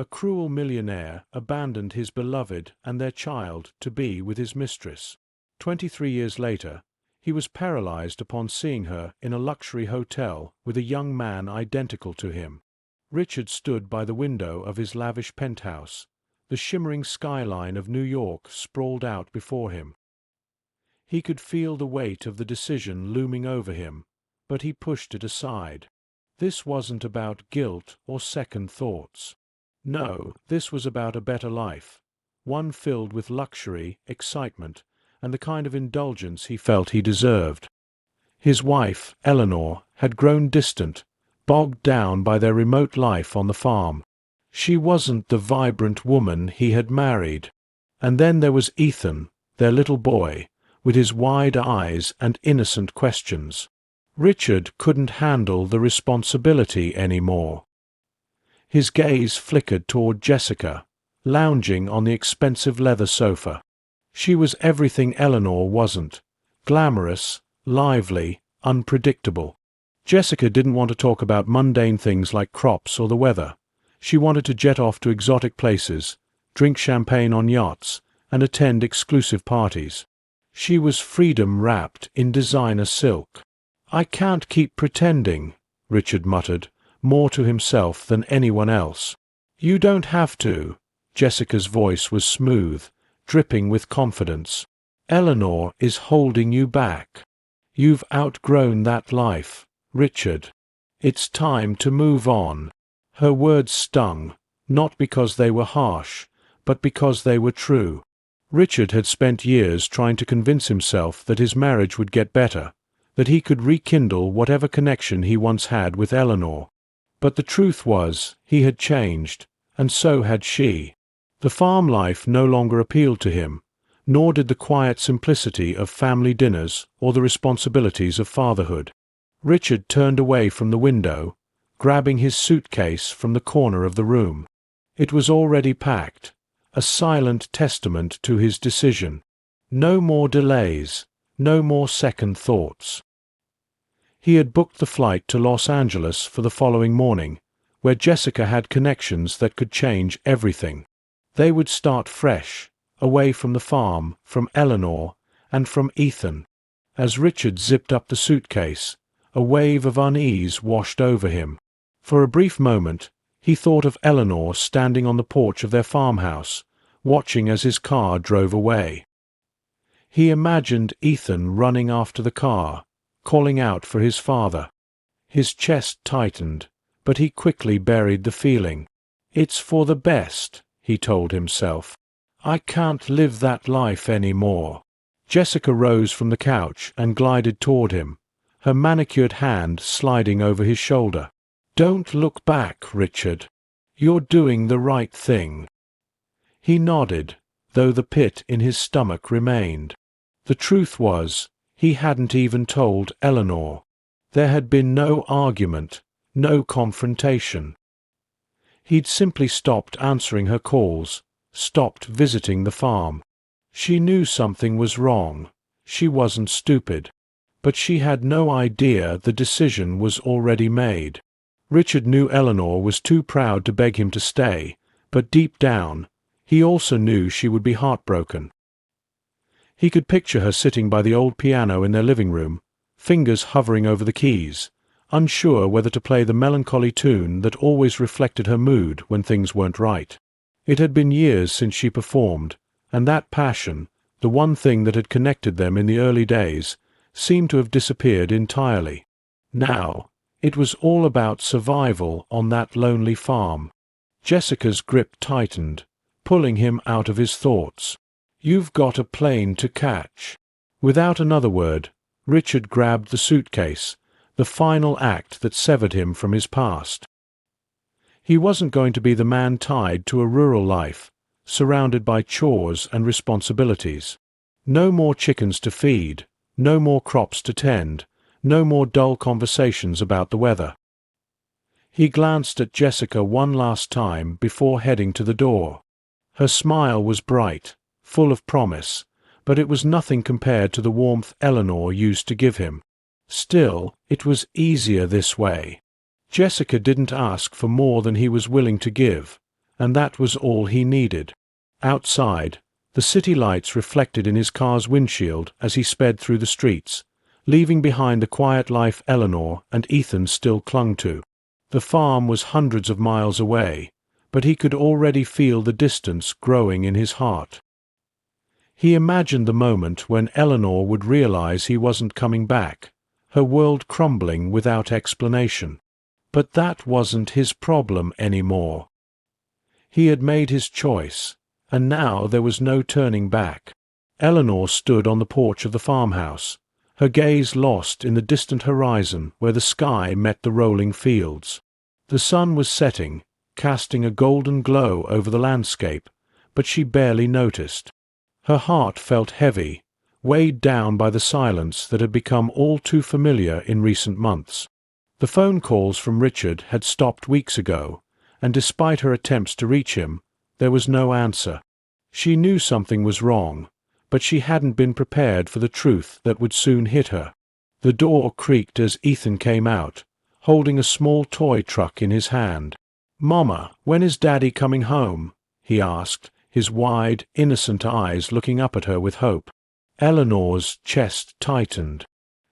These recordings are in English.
A cruel millionaire abandoned his beloved and their child to be with his mistress. 23 years later, he was paralyzed upon seeing her in a luxury hotel with a young man identical to him. Richard stood by the window of his lavish penthouse. The shimmering skyline of New York sprawled out before him. He could feel the weight of the decision looming over him, but he pushed it aside. This wasn't about guilt or second thoughts. No, this was about a better life, one filled with luxury, excitement, and the kind of indulgence he felt he deserved. His wife, Eleanor, had grown distant, bogged down by their remote life on the farm. She wasn't the vibrant woman he had married. And then there was Ethan, their little boy, with his wide eyes and innocent questions. Richard couldn't handle the responsibility anymore. His gaze flickered toward Jessica, lounging on the expensive leather sofa. She was everything Eleanor wasn't: glamorous, lively, unpredictable. Jessica didn't want to talk about mundane things like crops or the weather. She wanted to jet off to exotic places, drink champagne on yachts, and attend exclusive parties. She was freedom wrapped in designer silk. "I can't keep pretending," Richard muttered, more to himself than anyone else. "You don't have to." Jessica's voice was smooth, dripping with confidence. "Eleanor is holding you back. You've outgrown that life, Richard. It's time to move on." Her words stung, not because they were harsh, but because they were true. Richard had spent years trying to convince himself that his marriage would get better, that he could rekindle whatever connection he once had with Eleanor. But the truth was, he had changed, and so had she. The farm life no longer appealed to him, nor did the quiet simplicity of family dinners or the responsibilities of fatherhood. Richard turned away from the window, grabbing his suitcase from the corner of the room. It was already packed, a silent testament to his decision. No more delays, no more second thoughts. He had booked the flight to Los Angeles for the following morning, where Jessica had connections that could change everything. They would start fresh, away from the farm, from Eleanor, and from Ethan. As Richard zipped up the suitcase, a wave of unease washed over him. For a brief moment, he thought of Eleanor standing on the porch of their farmhouse, watching as his car drove away. He imagined Ethan running after the car, calling out for his father. His chest tightened, but he quickly buried the feeling. "It's for the best," he told himself. "I can't live that life anymore." Jessica rose from the couch and glided toward him, her manicured hand sliding over his shoulder. "Don't look back, Richard. You're doing the right thing." He nodded, though the pit in his stomach remained. The truth was, he hadn't even told Eleanor. There had been no argument, no confrontation. He'd simply stopped answering her calls, stopped visiting the farm. She knew something was wrong. She wasn't stupid. But she had no idea the decision was already made. Richard knew Eleanor was too proud to beg him to stay, but deep down, he also knew she would be heartbroken. He could picture her sitting by the old piano in their living room, fingers hovering over the keys, unsure whether to play the melancholy tune that always reflected her mood when things weren't right. It had been years since she performed, and that passion, the one thing that had connected them in the early days, seemed to have disappeared entirely. Now, it was all about survival on that lonely farm. Jessica's grip tightened, pulling him out of his thoughts. "You've got a plane to catch." Without another word, Richard grabbed the suitcase, the final act that severed him from his past. He wasn't going to be the man tied to a rural life, surrounded by chores and responsibilities. No more chickens to feed, no more crops to tend, no more dull conversations about the weather. He glanced at Jessica one last time before heading to the door. Her smile was bright, full of promise, but it was nothing compared to the warmth Eleanor used to give him. Still, it was easier this way. Jessica didn't ask for more than he was willing to give, and that was all he needed. Outside, the city lights reflected in his car's windshield as he sped through the streets, leaving behind the quiet life Eleanor and Ethan still clung to. The farm was hundreds of miles away, but he could already feel the distance growing in his heart. He imagined the moment when Eleanor would realize he wasn't coming back, her world crumbling without explanation. But that wasn't his problem anymore. He had made his choice, and now there was no turning back. Eleanor stood on the porch of the farmhouse, her gaze lost in the distant horizon where the sky met the rolling fields. The sun was setting, casting a golden glow over the landscape, but she barely noticed. Her heart felt heavy, weighed down by the silence that had become all too familiar in recent months. The phone calls from Richard had stopped weeks ago, and despite her attempts to reach him, there was no answer. She knew something was wrong, but she hadn't been prepared for the truth that would soon hit her. The door creaked as Ethan came out, holding a small toy truck in his hand. "Mama, when is Daddy coming home?" he asked, his wide, innocent eyes looking up at her with hope. Eleanor's chest tightened.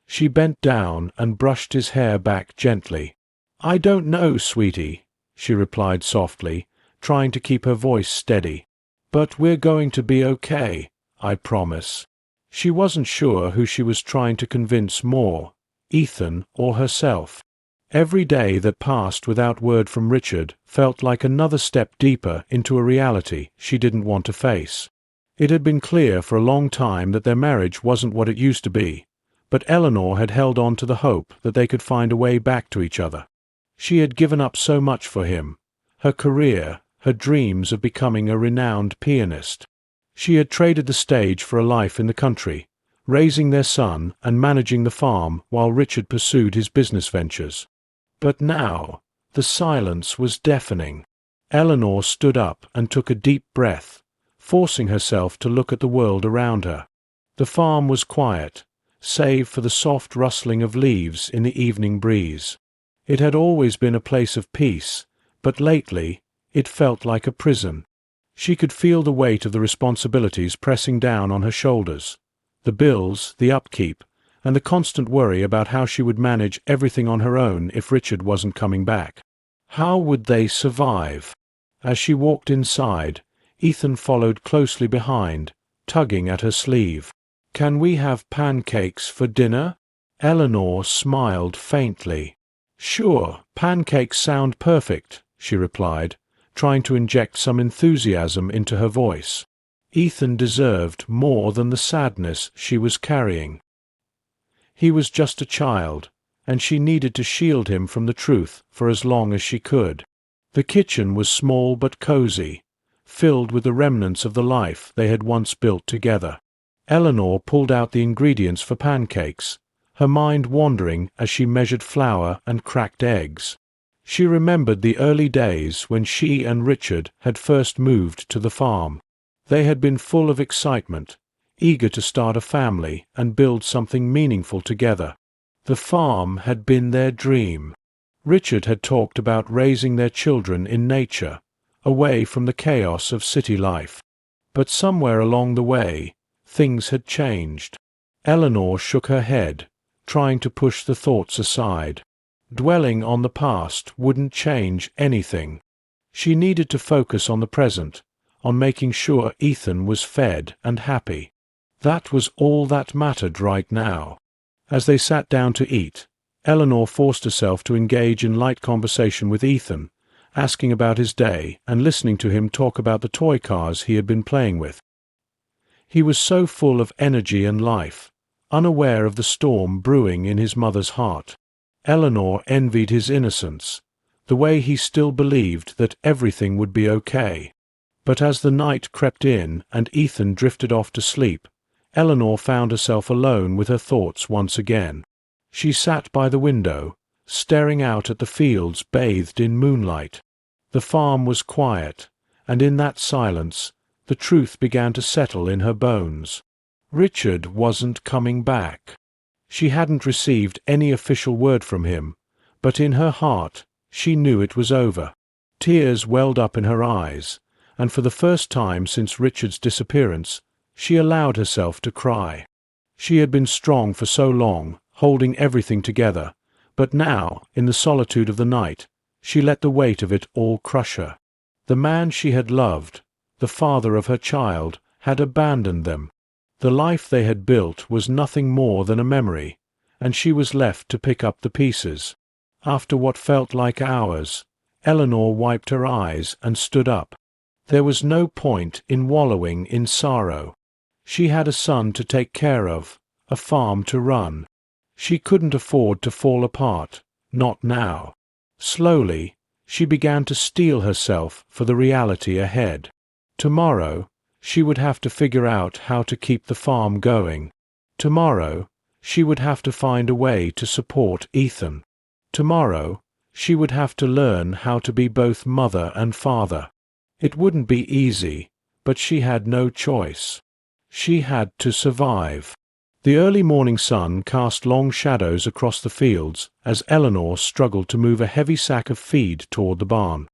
She bent down and brushed his hair back gently. "I don't know, sweetie," she replied softly, trying to keep her voice steady. "But we're going to be okay, I promise." She wasn't sure who she was trying to convince more, Ethan or herself. Every day that passed without word from Richard felt like another step deeper into a reality she didn't want to face. It had been clear for a long time that their marriage wasn't what it used to be, but Eleanor had held on to the hope that they could find a way back to each other. She had given up so much for him, her career, her dreams of becoming a renowned pianist. She had traded the stage for a life in the country, raising their son and managing the farm while Richard pursued his business ventures. But now, the silence was deafening. Eleanor stood up and took a deep breath, forcing herself to look at the world around her. The farm was quiet, save for the soft rustling of leaves in the evening breeze. It had always been a place of peace, but lately it felt like a prison. She could feel the weight of the responsibilities pressing down on her shoulders, the bills, the upkeep, and the constant worry about how she would manage everything on her own if Richard wasn't coming back. How would they survive? As she walked inside, Ethan followed closely behind, tugging at her sleeve. "Can we have pancakes for dinner?" Eleanor smiled faintly. "Sure, pancakes sound perfect," she replied, trying to inject some enthusiasm into her voice. Ethan deserved more than the sadness she was carrying. He was just a child, and she needed to shield him from the truth for as long as she could. The kitchen was small but cozy, filled with the remnants of the life they had once built together. Eleanor pulled out the ingredients for pancakes, her mind wandering as she measured flour and cracked eggs. She remembered the early days when she and Richard had first moved to the farm. They had been full of excitement, eager to start a family and build something meaningful together. The farm had been their dream. Richard had talked about raising their children in nature, away from the chaos of city life. But somewhere along the way, things had changed. Eleanor shook her head, trying to push the thoughts aside. Dwelling on the past wouldn't change anything. She needed to focus on the present, on making sure Ethan was fed and happy. That was all that mattered right now. As they sat down to eat, Eleanor forced herself to engage in light conversation with Ethan, asking about his day and listening to him talk about the toy cars he had been playing with. He was so full of energy and life, unaware of the storm brewing in his mother's heart. Eleanor envied his innocence, the way he still believed that everything would be okay. But as the night crept in and Ethan drifted off to sleep, Eleanor found herself alone with her thoughts once again. She sat by the window, staring out at the fields bathed in moonlight. The farm was quiet, and in that silence, the truth began to settle in her bones. Richard wasn't coming back. She hadn't received any official word from him, but in her heart she knew it was over. Tears welled up in her eyes, and for the first time since Richard's disappearance, she allowed herself to cry. She had been strong for so long, holding everything together, but now, in the solitude of the night, she let the weight of it all crush her. The man she had loved, the father of her child, had abandoned them. The life they had built was nothing more than a memory, and she was left to pick up the pieces. After what felt like hours, Eleanor wiped her eyes and stood up. There was no point in wallowing in sorrow. She had a son to take care of, a farm to run. She couldn't afford to fall apart, not now. Slowly, she began to steel herself for the reality ahead. Tomorrow, she would have to figure out how to keep the farm going. Tomorrow, she would have to find a way to support Ethan. Tomorrow, she would have to learn how to be both mother and father. It wouldn't be easy, but she had no choice. She had to survive. The early morning sun cast long shadows across the fields as Eleanor struggled to move a heavy sack of feed toward the barn.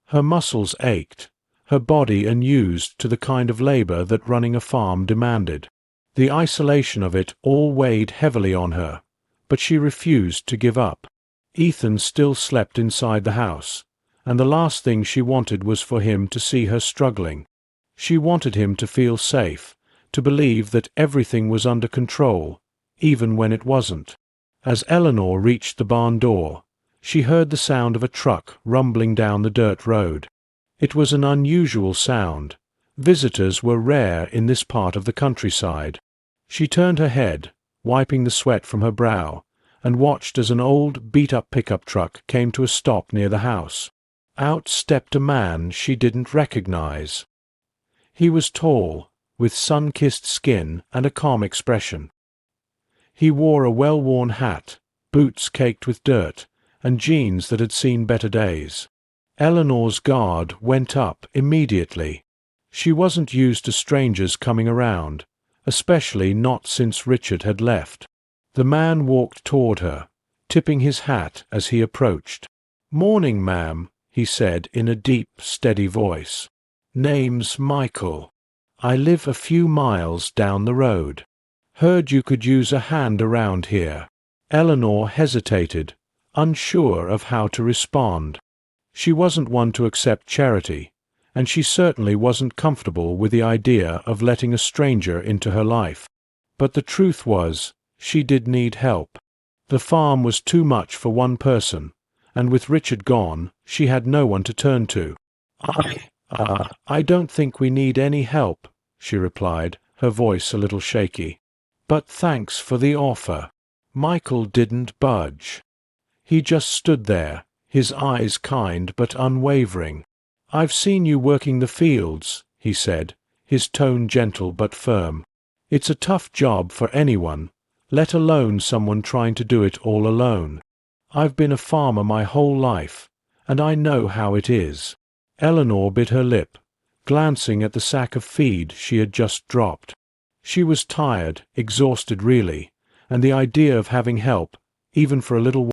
Her muscles ached, her body unused to the kind of labor that running a farm demanded. The isolation of it all weighed heavily on her, but she refused to give up. Ethan still slept inside the house, and the last thing she wanted was for him to see her struggling. She wanted him to feel safe, to believe that everything was under control, even when it wasn't. As Eleanor reached the barn door, she heard the sound of a truck rumbling down the dirt road. It was an unusual sound. Visitors were rare in this part of the countryside. She turned her head, wiping the sweat from her brow, and watched as an old, beat-up pickup truck came to a stop near the house. Out stepped a man she didn't recognize. He was tall, with sun-kissed skin and a calm expression. He wore a well-worn hat, boots caked with dirt, and jeans that had seen better days. Eleanor's guard went up immediately. She wasn't used to strangers coming around, especially not since Richard had left. The man walked toward her, tipping his hat as he approached. "Morning, ma'am," he said in a deep, steady voice. "Name's Michael. I live a few miles down the road. Heard you could use a hand around here." Eleanor hesitated, unsure of how to respond. She wasn't one to accept charity, and she certainly wasn't comfortable with the idea of letting a stranger into her life. But the truth was, she did need help. The farm was too much for one person, and with Richard gone, she had no one to turn to. I don't think we need any help," she replied, her voice a little shaky. "But thanks for the offer." Michael didn't budge. He just stood there, his eyes kind but unwavering. "I've seen you working the fields," he said, his tone gentle but firm. "It's a tough job for anyone, let alone someone trying to do it all alone. I've been a farmer my whole life, and I know how it is." Eleanor bit her lip, glancing at the sack of feed she had just dropped. She was tired, exhausted really, and the idea of having help, even for a little